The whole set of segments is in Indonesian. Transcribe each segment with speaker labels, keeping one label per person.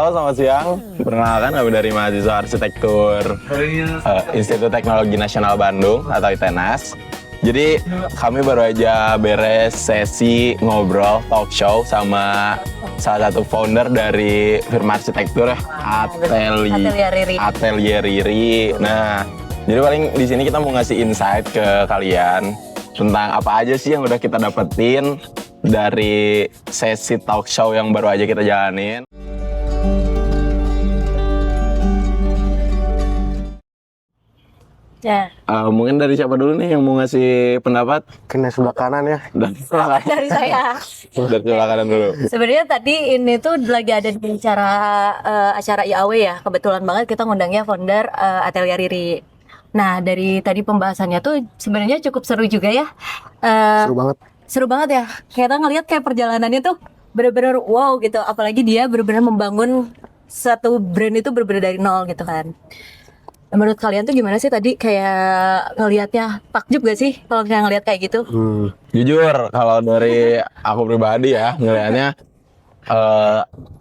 Speaker 1: Halo, selamat siang. Perkenalkan, kami dari mahasiswa arsitektur Institut Teknologi Nasional Bandung atau ITENAS. Jadi kami baru aja beres sesi ngobrol talk show sama salah satu founder dari firma arsitektur ya, Atelier Riri. Nah, jadi paling di sini kita mau ngasih insight ke kalian tentang apa aja sih yang udah kita dapetin dari sesi talk show yang baru aja kita jalanin.
Speaker 2: Ya.
Speaker 1: Mungkin dari siapa dulu nih yang mau ngasih pendapat?
Speaker 3: Kena sebelah kanan ya.
Speaker 2: Dari saya.
Speaker 1: Dari sebelah kanan dulu.
Speaker 2: Sebenarnya tadi ini tuh lagi ada di acara IAW ya. Kebetulan banget kita ngundangnya founder Atelier Riri. Nah, dari tadi pembahasannya tuh sebenarnya cukup seru juga ya.
Speaker 3: Seru banget.
Speaker 2: Seru banget ya. Kita ngelihat kayak perjalanannya tuh bener-bener wow gitu. Apalagi dia bener-bener membangun satu brand itu bener-bener dari nol gitu kan. Menurut kalian tuh gimana sih tadi kayak ngelihatnya takjub gak sih kalau misalnya ngelihat kayak gitu?
Speaker 1: Jujur, kalau dari aku pribadi ya ngelihatnya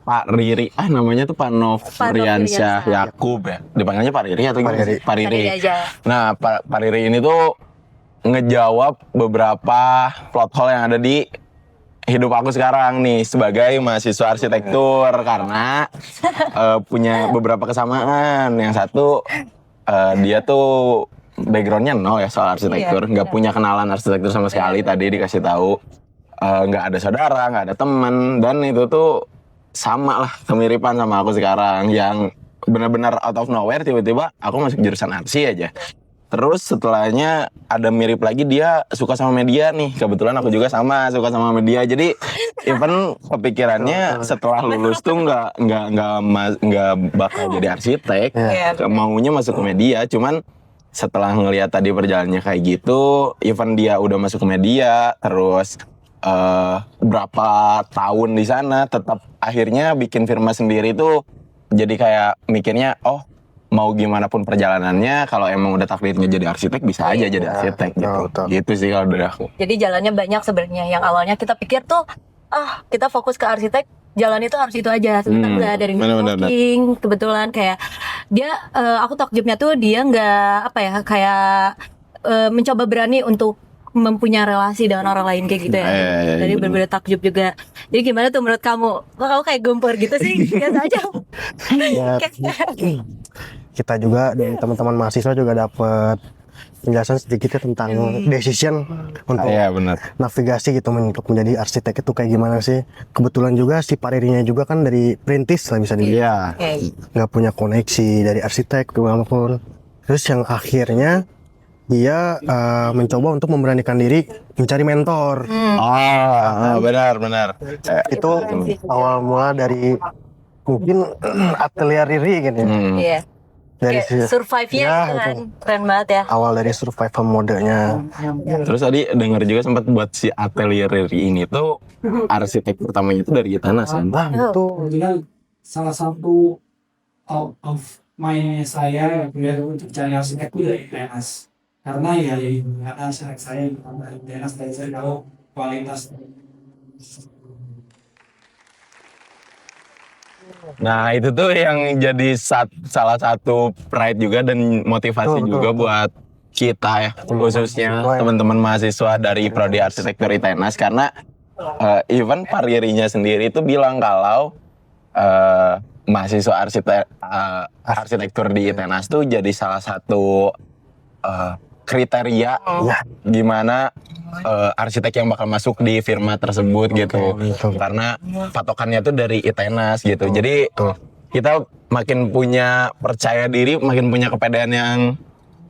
Speaker 1: Pak Riri, namanya tuh Pak Nofriansyah Yakub ya. Dipanggilnya Pak Riri atau gimana? Pak Riri. Nah, Pak Riri ini tuh ngejawab beberapa plot hole yang ada di hidup aku sekarang nih sebagai mahasiswa arsitektur karena punya beberapa kesamaan. Yang satu dia tuh backgroundnya nol ya soal arsitektur, nggak punya kenalan arsitektur sama sekali. Tadi dikasih tahu nggak ada saudara, nggak ada teman, dan itu tuh sama lah kemiripan sama aku sekarang yang benar-benar out of nowhere tiba-tiba aku masuk jurusan arsi aja. Terus setelahnya ada mirip lagi dia suka sama media nih. Kebetulan aku juga sama suka sama media. Jadi even kepikirannya setelah lulus tuh nggak bakal jadi arsitek. Maunya masuk ke media. Cuman setelah ngelihat tadi perjalanannya kayak gitu, even dia udah masuk ke media, terus berapa tahun di sana, tetap akhirnya bikin firma sendiri tuh jadi kayak mikirnya, oh, mau gimana pun perjalanannya, kalau emang udah takdirnya jadi arsitek bisa aja jadi arsitek gitu. Gitu sih kalau dari aku.
Speaker 2: Jadi jalannya banyak sebenarnya. Yang awalnya kita pikir tuh kita fokus ke arsitek, jalan itu harus itu aja. Sebenarnya dari networking kebetulan kayak dia aku takjubnya tuh dia nggak kayak mencoba berani untuk mempunyai relasi dengan orang lain kayak gitu ya. Jadi berbeda takjub juga. Jadi gimana tuh menurut kamu? Kok kamu kayak gempor gitu sih? Biasa aja.
Speaker 3: Kita juga dari teman-teman mahasiswa juga dapat penjelasan sedikitnya tentang decision untuk navigasi gitu untuk menjadi arsitek itu kayak gimana sih. Kebetulan juga si Paririnya juga kan dari perintis lah bisa dilihat. Nggak punya koneksi dari arsitek kemanapun. Terus yang akhirnya dia mencoba untuk memberanikan diri mencari mentor.
Speaker 1: Benar.
Speaker 3: Itu awal mula dari mungkin Atelier Riri gitu. Dari
Speaker 2: survive-nya kan keren banget ya.
Speaker 3: Awal dari survival modenya.
Speaker 1: Terus tadi dengar juga sempat buat si Atelier Riri ini tuh arsitek pertamanya itu dari ITENAS kan?
Speaker 3: Itu
Speaker 4: salah satu out of mind saya untuk cari arsitek itu dari ITENAS. Karena karena arsitek saya dari ITENAS dan saya tahu kualitas.
Speaker 1: Nah itu tuh yang jadi salah satu pride juga dan motivasi juga buat kita ya, khususnya teman-teman mahasiswa dari Prodi Arsitektur ITENAS karena even Pak Ririnya sendiri itu bilang kalau mahasiswa arsitektur di ITENAS tuh jadi salah satu kriteria gimana arsitek yang bakal masuk di firma tersebut gitu. Karena patokannya tuh dari ITENAS gitu. Jadi kita makin punya percaya diri, makin punya kepedean yang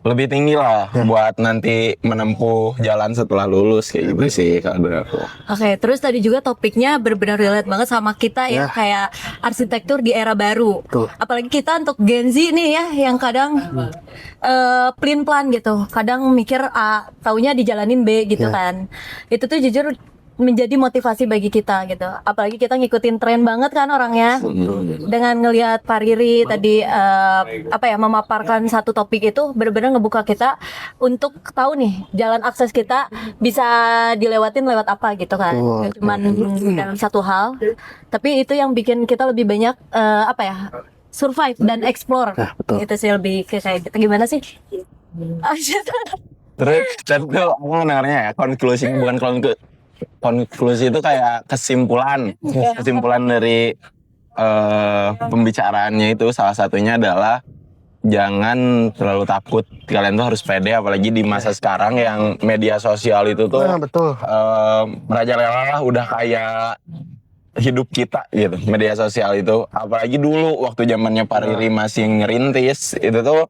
Speaker 1: lebih tinggi lah buat nanti menempuh jalan setelah lulus kayak gitu sih kalau dari aku.
Speaker 2: Oke, terus tadi juga topiknya benar-benar relate banget sama kita ya, kayak arsitektur di era baru. Apalagi kita untuk Gen Z nih ya, yang kadang plan gitu, kadang mikir A, taunya dijalanin B gitu kan. Itu tuh jujur menjadi motivasi bagi kita gitu. Apalagi kita ngikutin tren banget kan orangnya. Dengan ngelihat Pak Riri tadi memaparkan satu topik itu benar-benar ngebuka kita untuk tahu nih jalan akses kita bisa dilewatin lewat apa gitu kan. Gak cuman dalam satu hal, tapi itu yang bikin kita lebih banyak survive dan explore. Itu sih lebih kayak gitu. Gimana sih?
Speaker 1: Terus aku dengarnya ya konklusi itu kayak kesimpulan dari pembicaraannya itu salah satunya adalah jangan terlalu takut, kalian tuh harus pede apalagi di masa sekarang yang media sosial itu tuh merajalela lah, udah kayak hidup kita gitu media sosial itu. Apalagi dulu waktu zamannya Pak Riri masih ngerintis itu tuh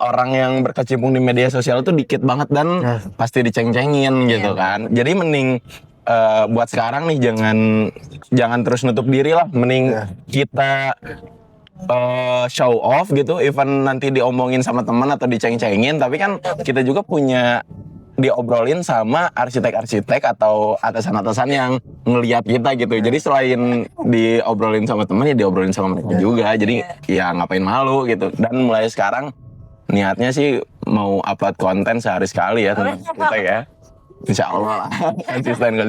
Speaker 1: orang yang berkecimpung di media sosial tuh dikit banget dan pasti diceng-cengin gitu kan. Jadi mending buat sekarang nih jangan terus nutup diri lah, mending kita show off gitu, even nanti diomongin sama teman atau diceng-cengin, tapi kan kita juga punya diobrolin sama arsitek-arsitek atau atasan-atasan yang ngelihat kita gitu. Jadi selain diobrolin sama teman ya diobrolin sama mereka juga. Jadi ya ngapain malu gitu. Dan mulai sekarang niatnya sih mau upload konten sehari sekali ya tentang arsitek ya. Insya Allah lah. konsisten.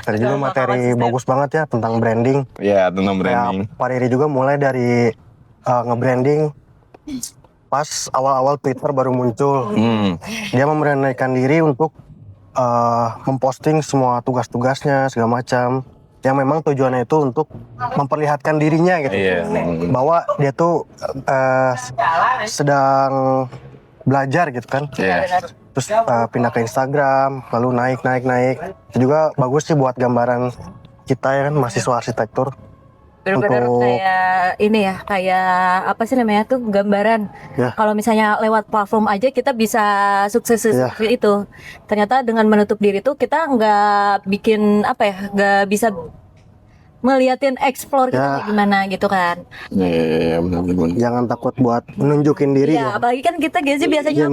Speaker 3: Tadi juga materi bagus banget ya tentang branding.
Speaker 1: Iya, tentang branding.
Speaker 3: Pak Riri juga mulai dari nge-branding pas awal-awal Twitter baru muncul. Dia memberanikan diri untuk memposting semua tugas-tugasnya segala macam. Yang memang tujuannya itu untuk memperlihatkan dirinya gitu. Bahwa dia tuh sedang belajar gitu kan. Terus pindah ke Instagram, lalu naik. Itu juga bagus sih buat gambaran kita ya kan, mahasiswa arsitektur.
Speaker 2: Benar-benar kayak apa sih namanya tuh gambaran. Kalau misalnya lewat platform aja kita bisa sukses seperti itu. Ternyata dengan menutup diri tuh kita nggak bisa meliatin explore kita gimana gitu kan.
Speaker 1: Iya, benar.
Speaker 3: Jangan takut buat menunjukin diri.
Speaker 2: Iya, apalagi kan kita Gen Z biasanya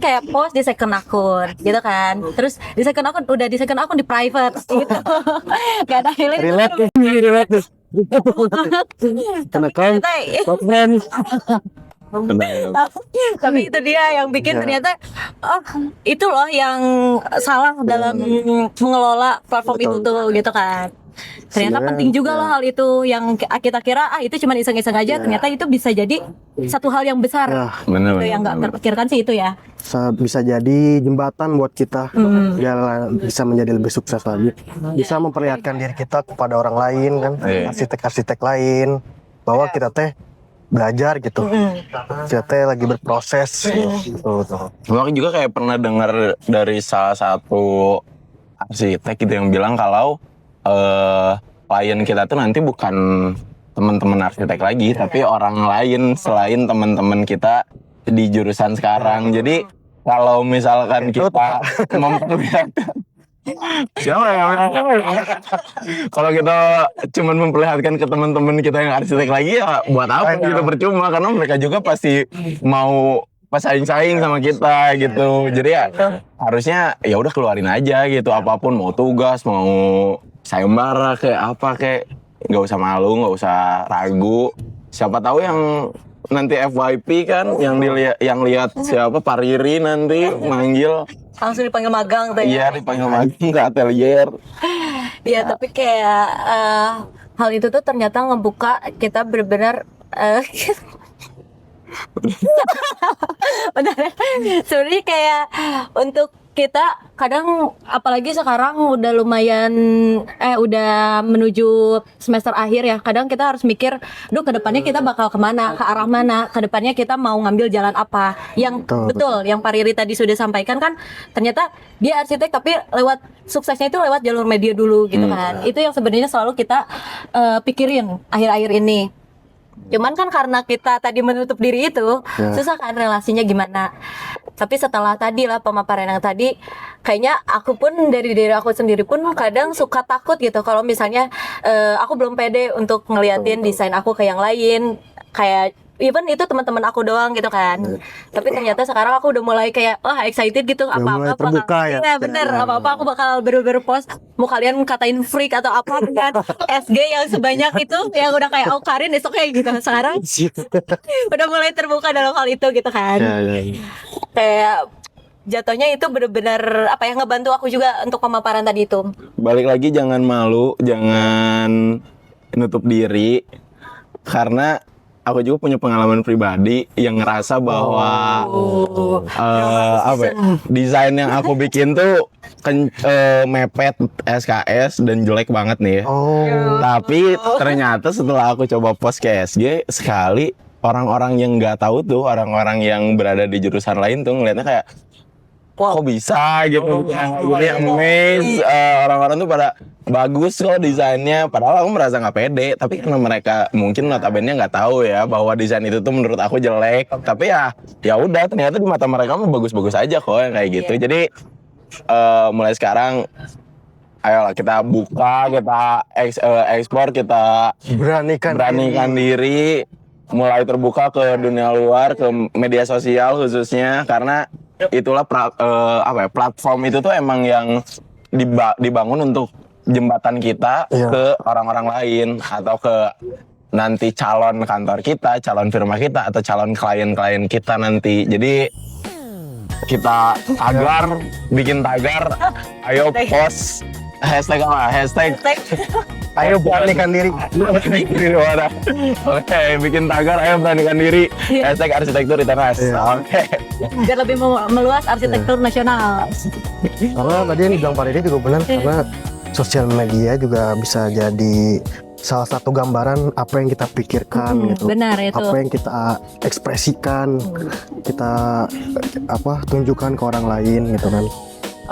Speaker 2: kayak post di second akun gitu kan. Terus di second akun di private gitu. Gak ada
Speaker 3: relate. Tenekan.
Speaker 2: Tapi itu dia yang bikin ternyata itu loh yang salah dalam mengelola platform itu tuh gitu kan. Ternyata penting juga loh hal itu yang kita kira itu cuma iseng-iseng aja, ternyata itu bisa jadi satu hal yang besar.
Speaker 1: Bener.
Speaker 2: Itu yang nggak terpikirkan sih itu ya.
Speaker 3: Bisa jadi jembatan buat kita biar bisa menjadi lebih sukses lagi. Bisa memperlihatkan diri kita kepada orang lain kan, arsitek-arsitek lain bahwa kita teh belajar gitu. Kita teh lagi berproses gitu.
Speaker 1: Aku juga kayak pernah dengar dari salah satu arsitek gitu yang bilang kalau klien kita tuh nanti bukan teman-teman arsitek lagi, tapi orang lain selain teman-teman kita di jurusan sekarang. Jadi kalau misalkan kita memperlihatkan kalau kita cuman memperlihatkan ke teman-teman kita yang arsitek lagi ya buat apa gitu, percuma, karena mereka juga pasti mau saing-saing sama kita gitu. Jadi ya harusnya ya udah keluarin aja gitu, apapun, mau tugas, mau sayembara kayak apa kayak, nggak usah malu, nggak usah ragu. Siapa tahu yang nanti FYP kan yang lihat siapa Pak Riri nanti manggil
Speaker 2: langsung dipanggil magang tuh ya.
Speaker 1: Iya, dipanggil magang ke atelier.
Speaker 2: Iya, tapi kayak hal itu tuh ternyata ngebuka kita benar-benar benar. Sebenarnya kayak untuk kita kadang, apalagi sekarang udah lumayan udah menuju semester akhir ya, kadang kita harus mikir, kedepannya kita bakal kemana, ke arah mana, kedepannya kita mau ngambil jalan apa. Yang betul yang Pak Riri tadi sudah sampaikan kan, ternyata dia arsitek tapi lewat suksesnya itu lewat jalur media dulu gitu kan. Itu yang sebenarnya selalu kita pikirin akhir-akhir ini. Cuman kan karena kita tadi menutup diri itu, susah kan relasinya gimana. Tapi setelah tadi lah pemaparan yang tadi, kayaknya aku pun dari diri aku sendiri pun kadang suka takut gitu kalau misalnya aku belum pede untuk ngeliatin desain aku ke yang lain. Kayak even itu teman-teman aku doang gitu kan. Tapi ternyata sekarang aku udah mulai kayak wah excited gitu,
Speaker 3: mulai
Speaker 2: apa-apa
Speaker 3: terbuka
Speaker 2: bakal,
Speaker 3: ya.
Speaker 2: iya bener, apa-apa aku bakal bener-bener post. Mau kalian katain freak atau apa kan, SG yang sebanyak itu yang udah kayak Karin besok kayak gitu. Sekarang udah mulai terbuka dalam hal itu gitu kan. Kayak jatuhnya itu bener-bener apa ya, ngebantu aku juga untuk pemaparan tadi itu.
Speaker 1: Balik lagi, jangan malu, jangan nutup diri, karena aku juga punya pengalaman pribadi yang ngerasa bahwa apa ya, desain yang aku bikin tuh mepet SKS dan jelek banget nih. Tapi ternyata setelah aku coba post ke SG sekali, orang-orang yang nggak tahu tuh, orang-orang yang berada di jurusan lain tuh ngeliatnya kayak wah kok bisa gitu, gue amazed, orang-orang tuh pada bagus kok desainnya, padahal aku merasa nggak pede, tapi karena mereka mungkin notabene nggak tahu ya bahwa desain itu tuh menurut aku jelek, tapi ya udah ternyata di mata mereka mah bagus-bagus aja kok yang kayak gitu. Jadi mulai sekarang ayolah kita buka, kita ekspor, kita beranikan diri, mulai terbuka ke dunia luar, ke media sosial khususnya, karena itulah platform itu tuh emang yang dibangun untuk jembatan kita ke orang-orang lain, atau ke nanti calon kantor kita, calon firma kita, atau calon klien-klien kita nanti. Jadi kita bikin tagar, ayo post hashtag apa? Hashtag ayo beranikan diri. Oke, bikin tagar ayo beranikan diri. Hashtag arsitektur Iteras. Oke.
Speaker 2: Biar lebih meluas arsitektur nasional.
Speaker 3: Karena tadi yang dibilang Pak Riri juga benar, karena sosial media juga bisa jadi salah satu gambaran apa yang kita pikirkan gitu.
Speaker 2: Benar itu.
Speaker 3: Apa yang kita ekspresikan, kita tunjukkan ke orang lain gitu kan.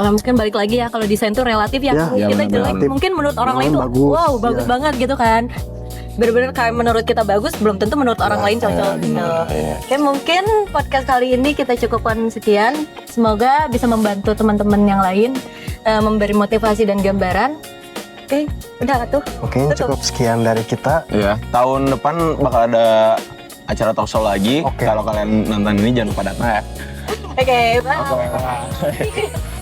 Speaker 2: Mungkin balik lagi ya, kalau desain tuh relatif ya. Kita jelek, mungkin menurut orang lain tuh bagus banget gitu kan. Bener-bener kayak menurut kita bagus, belum tentu menurut orang lain cocok gitu. Oke, mungkin podcast kali ini kita cukupkan sekian. Semoga bisa membantu teman-teman yang lain, memberi motivasi dan gambaran. Oke, udah tuh.
Speaker 3: Oke, cukup sekian dari kita.
Speaker 1: Iya, tahun depan bakal ada acara talk show lagi. Kalau kalian nonton ini jangan lupa datang ya.
Speaker 2: Oke, bye.